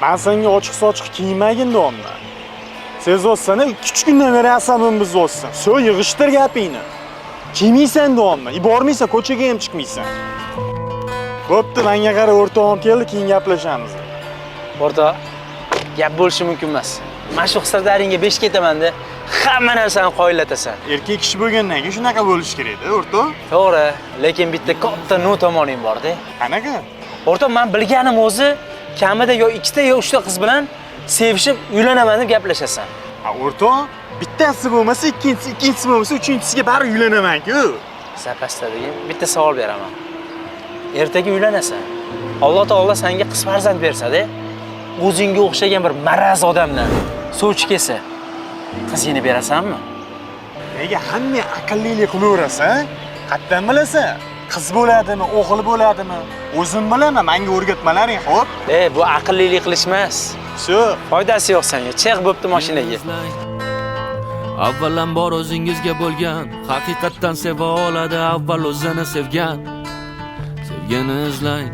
Men senga ochiq-sochiq kiymagin deyapman. Sezossan-a, 2 kundan beri asabimiz bo'lsin. So'y yig'ishtir gapingni. Kiymaysan deyapman. Bormaysan, ko'chaga ham chiqmaysan. Bo'pti, menga qara o'rtog'im keldi, keyin gaplashamiz. O'rtoq, gap bo'lishi mumkin emas. Men shu hisoblariga 5 ketaman-da, hamma narsani qoyillatasan. Erkak kishi bo'lgandan keyin shunaqa bo'lish kerak-da, o'rtoq. To'g'ri, lekin bitta katta no tomoning bor-da. Qanaqa? O'rtoq, men bilganim o'zi kamida yo 2 ta yo 3 ta qiz bilan sevishib uylanaman deb gaplashasan. Ha, o'rtoq, bittasi bo'lmasa, ikkinchisi bo'lmasa, uchinchisiga bari uylanaman-ku. Zapasta degan bitta savol beraman. Ertaga uylanasan. Alloh taolo senga qiz farzand bersa-da, o'zingga o'xshagan bir maraz odamdan sovchi kelsa, qizingni berasanmi? Nega hamma aqllilik qilaverasan? Qatdan bilasan? Qiz bo'ladimi, o'g'il bo'ladimi? O'zim bilaman, menga o'rgatmalaring, xo'p? Bu aqllilik qilish emas. Shu, Foydasi yo'q senga. Chex bo'pti mashinaga. Avvalambor o'zingizga bo'lgan, haqiqatdan seva oladi avval o'zini sevgan. Sevgini izlang.